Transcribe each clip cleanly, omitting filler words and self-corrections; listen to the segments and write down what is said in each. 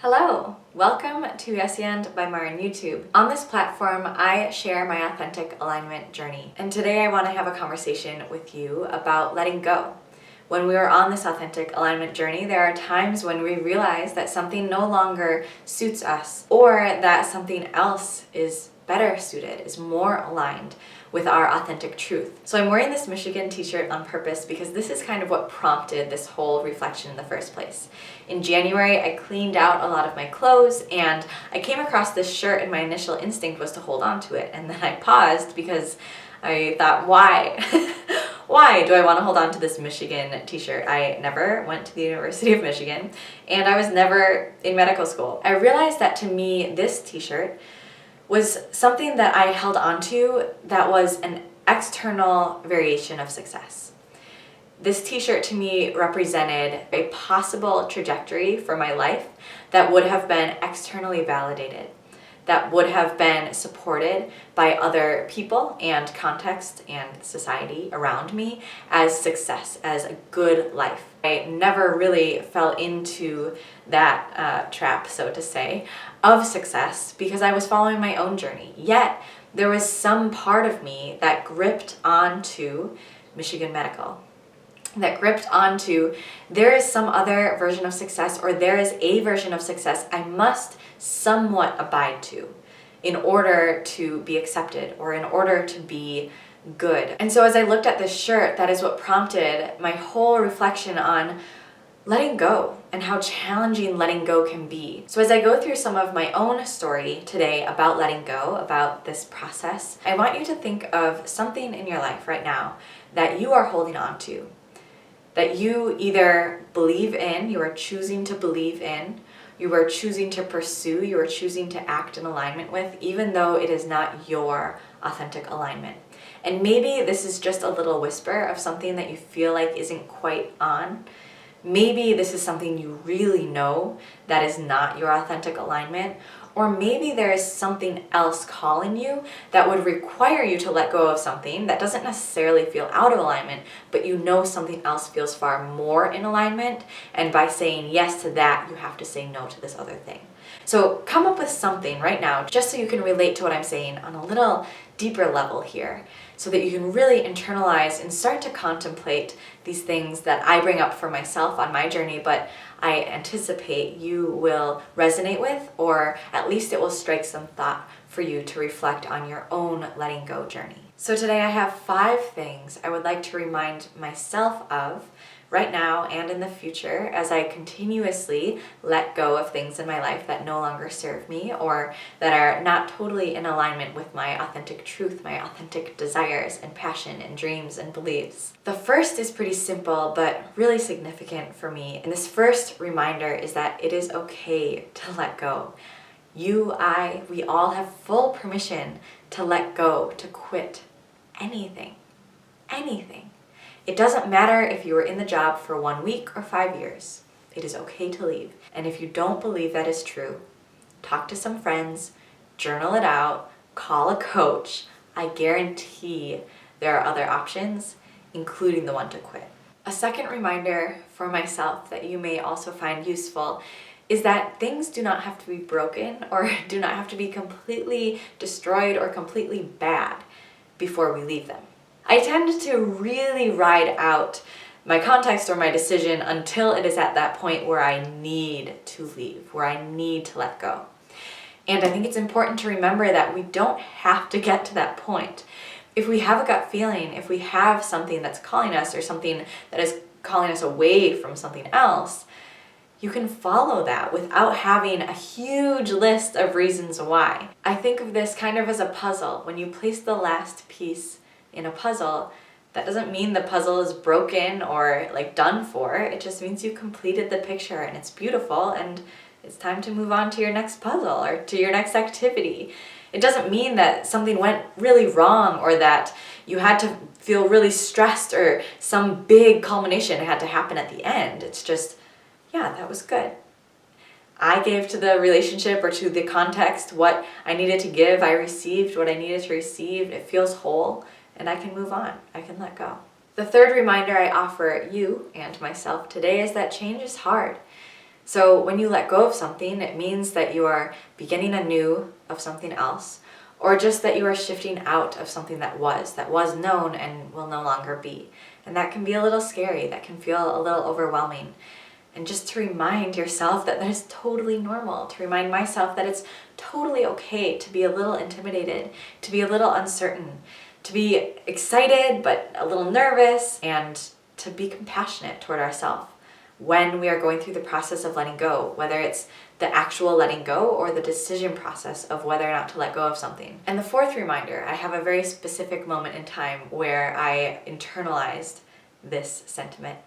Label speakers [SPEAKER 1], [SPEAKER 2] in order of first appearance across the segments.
[SPEAKER 1] Hello! Welcome to SEN by Marin YouTube. On this platform, I share my authentic alignment journey. And today I want to have a conversation with you about letting go. When we are on this authentic alignment journey, there are times when we realize that something no longer suits us, or that something else is better suited, is more aligned with our authentic truth. So I'm wearing this Michigan t-shirt on purpose because this is kind of what prompted this whole reflection in the first place. In January, I cleaned out a lot of my clothes and I came across this shirt and my initial instinct was to hold on to it. And then I paused because I thought, why? Why do I want to hold on to this Michigan t-shirt? I never went to the University of Michigan and I was never in medical school. I realized that to me, this t-shirt was something that I held on to that was an external variation of success. This t-shirt to me represented a possible trajectory for my life that would have been externally validated, that would have been supported by other people and context and society around me as success, as a good life. I never really fell into that trap, so to say, of success because I was following my own journey. Yet, there was some part of me that gripped onto Michigan Medical, that gripped onto there is some other version of success, or there is a version of success I must somewhat abide to in order to be accepted or in order to be good. And so as I looked at this shirt, that is what prompted my whole reflection on letting go and how challenging letting go can be. So as I go through some of my own story today about letting go, about this process, I want you to think of something in your life right now that you are holding on to, that you either believe in, you are choosing to believe in, you are choosing to pursue, you are choosing to act in alignment with, even though it is not your authentic alignment. And maybe this is just a little whisper of something that you feel like isn't quite on. Maybe this is something you really know that is not your authentic alignment. Or maybe there is something else calling you that would require you to let go of something that doesn't necessarily feel out of alignment, but you know something else feels far more in alignment, and by saying yes to that, you have to say no to this other thing. So come up with something right now, just so you can relate to what I'm saying on a little deeper level here, so that you can really internalize and start to contemplate these things that I bring up for myself on my journey, but I anticipate you will resonate with, or at least it will strike some thought for you to reflect on your own letting go journey. So today I have 5 things I would like to remind myself of right now and in the future as I continuously let go of things in my life that no longer serve me or that are not totally in alignment with my authentic truth, my authentic desires and passion and dreams and beliefs. The first is pretty simple but really significant for me, and this first reminder is that it is okay to let go. You, I, we all have full permission to let go, to quit anything. Anything. It doesn't matter if you were in the job for 1 week or 5 years. It is okay to leave. And if you don't believe that is true, talk to some friends, journal it out, call a coach. I guarantee there are other options, including the one to quit. A second reminder for myself that you may also find useful is that things do not have to be broken or do not have to be completely destroyed or completely bad before we leave them. I tend to really ride out my context or my decision until it is at that point where I need to leave, where I need to let go. And I think it's important to remember that we don't have to get to that point. If we have a gut feeling, if we have something that's calling us or something that is calling us away from something else, you can follow that without having a huge list of reasons why. I think of this kind of as a puzzle. When you place the last piece in a puzzle, that doesn't mean the puzzle is broken or like done for. It just means you completed the picture and it's beautiful and it's time to move on to your next puzzle or to your next activity. It doesn't mean that something went really wrong or that you had to feel really stressed or some big culmination had to happen at the end. It's just, yeah, that was good. I gave to the relationship or to the context what I needed to give. I received what I needed to receive. It feels whole. And I can move on. I can let go. The third reminder I offer you and myself today is that change is hard. So when you let go of something, it means that you are beginning anew of something else, or just that you are shifting out of something that was known and will no longer be. And that can be a little scary, that can feel a little overwhelming. And just to remind yourself that that is totally normal, to remind myself that it's totally okay to be a little intimidated, to be a little uncertain, to be excited but a little nervous, and to be compassionate toward ourselves when we are going through the process of letting go, whether it's the actual letting go or the decision process of whether or not to let go of something. And the fourth reminder, I have a very specific moment in time where I internalized this sentiment.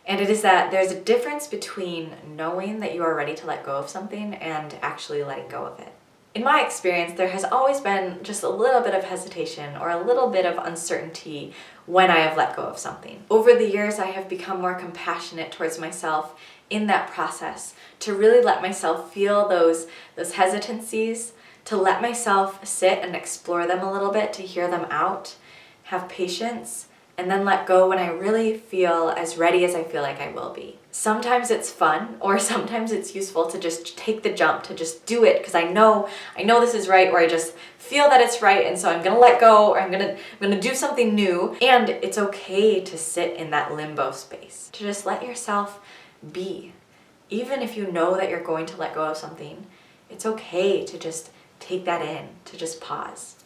[SPEAKER 1] And it is that there's a difference between knowing that you are ready to let go of something and actually letting go of it. In my experience, there has always been just a little bit of hesitation or a little bit of uncertainty when I have let go of something. Over the years, I have become more compassionate towards myself in that process, to really let myself feel those hesitancies, to let myself sit and explore them a little bit, to hear them out, have patience, and then let go when I really feel as ready as I feel like I will be. Sometimes it's fun, or sometimes it's useful to just take the jump, to just do it because I know this is right, or I just feel that it's right, and so I'm gonna let go, or I'm gonna do something new. And it's okay to sit in that limbo space, to just let yourself be. Even if you know that you're going to let go of something, it's okay to just take that in, to just pause.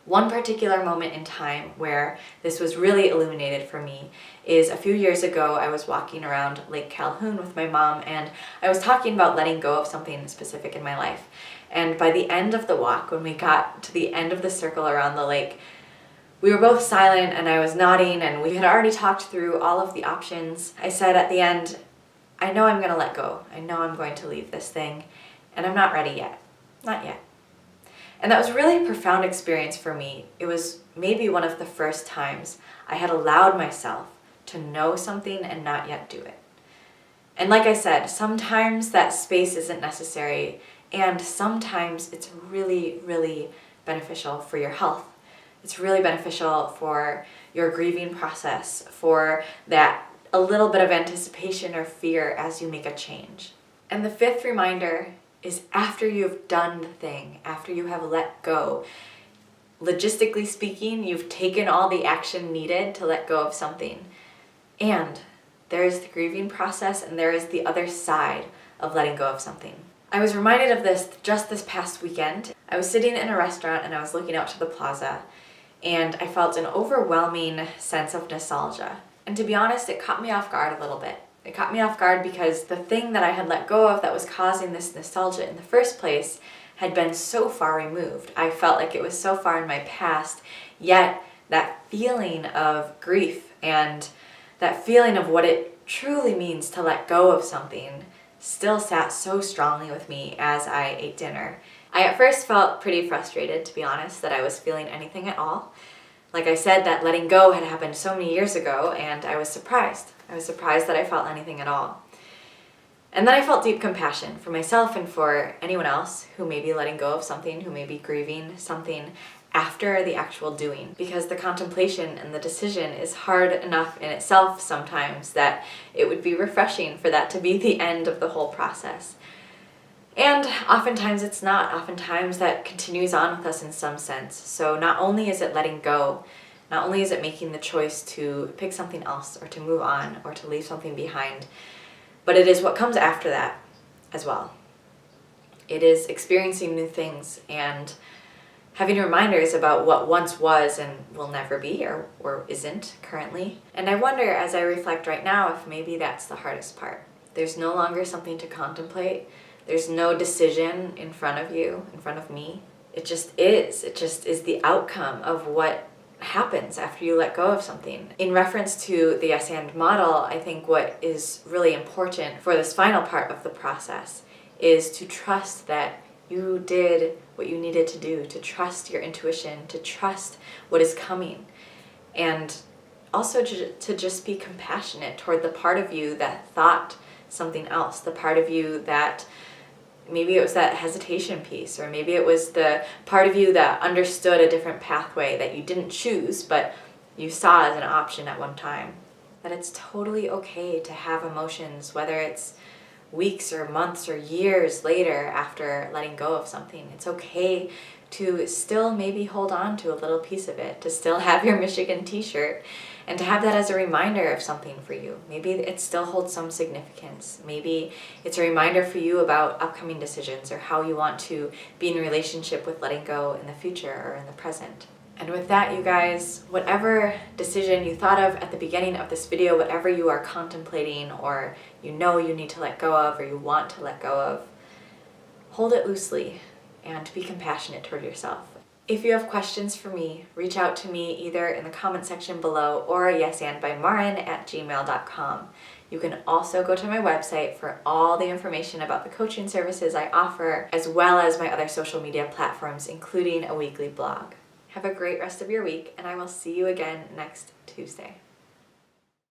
[SPEAKER 1] One particular moment in time where this was really illuminated for me is a few years ago. I was walking around Lake Calhoun with my mom, and I was talking about letting go of something specific in my life. And by the end of the walk, when we got to the end of the circle around the lake, we were both silent, and I was nodding, and we had already talked through all of the options. I said at the end, I know I'm going to let go. I know I'm going to leave this thing, and I'm not ready yet. Not yet. And that was really a profound experience for me. It was maybe one of the first times I had allowed myself to know something and not yet do it. And like I said, sometimes that space isn't necessary, and sometimes it's really, really beneficial for your health. It's really beneficial for your grieving process, for that a little bit of anticipation or fear as you make a change. And the fifth reminder is after you've done the thing, after you have let go, logistically speaking, you've taken all the action needed to let go of something. And there is the grieving process, and there is the other side of letting go of something. I was reminded of this just this past weekend. I was sitting in a restaurant and I was looking out to the plaza, and I felt an overwhelming sense of nostalgia. And to be honest, it caught me off guard a little bit. It caught me off guard because the thing that I had let go of that was causing this nostalgia in the first place had been so far removed. I felt like it was so far in my past, yet that feeling of grief and that feeling of what it truly means to let go of something still sat so strongly with me as I ate dinner. I at first felt pretty frustrated, to be honest, that I was feeling anything at all. Like I said, that letting go had happened so many years ago, and I was surprised. I was surprised that I felt anything at all. And then I felt deep compassion for myself and for anyone else who may be letting go of something, who may be grieving something after the actual doing, because the contemplation and the decision is hard enough in itself sometimes that it would be refreshing for that to be the end of the whole process. And oftentimes it's not. Oftentimes that continues on with us in some sense. So not only is it letting go, not only is it making the choice to pick something else or to move on or to leave something behind, but it is what comes after that as well. It is experiencing new things and having reminders about what once was and will never be or isn't currently. And I wonder, as I reflect right now, if maybe that's the hardest part. There's no longer something to contemplate. There's no decision in front of you, in front of me. It just is. It just is the outcome of what happens after you let go of something. In reference to the yes and model, I think what is really important for this final part of the process is to trust that you did what you needed to do, to trust your intuition, to trust what is coming, and also to just be compassionate toward the part of you that thought something else, the part of you that maybe it was that hesitation piece, or maybe it was the part of you that understood a different pathway that you didn't choose, but you saw as an option at one time. That it's totally okay to have emotions, whether it's weeks or months or years later after letting go of something. It's okay to still maybe hold on to a little piece of it, to still have your Michigan t-shirt, and to have that as a reminder of something for you. Maybe it still holds some significance. Maybe it's a reminder for you about upcoming decisions or how you want to be in a relationship with letting go in the future or in the present. And with that, you guys, whatever decision you thought of at the beginning of this video, whatever you are contemplating or you know you need to let go of or you want to let go of, hold it loosely and be compassionate toward yourself. If you have questions for me, reach out to me either in the comment section below or yesandbymarin@gmail.com. You can also go to my website for all the information about the coaching services I offer, as well as my other social media platforms, including a weekly blog. Have a great rest of your week, and I will see you again next Tuesday.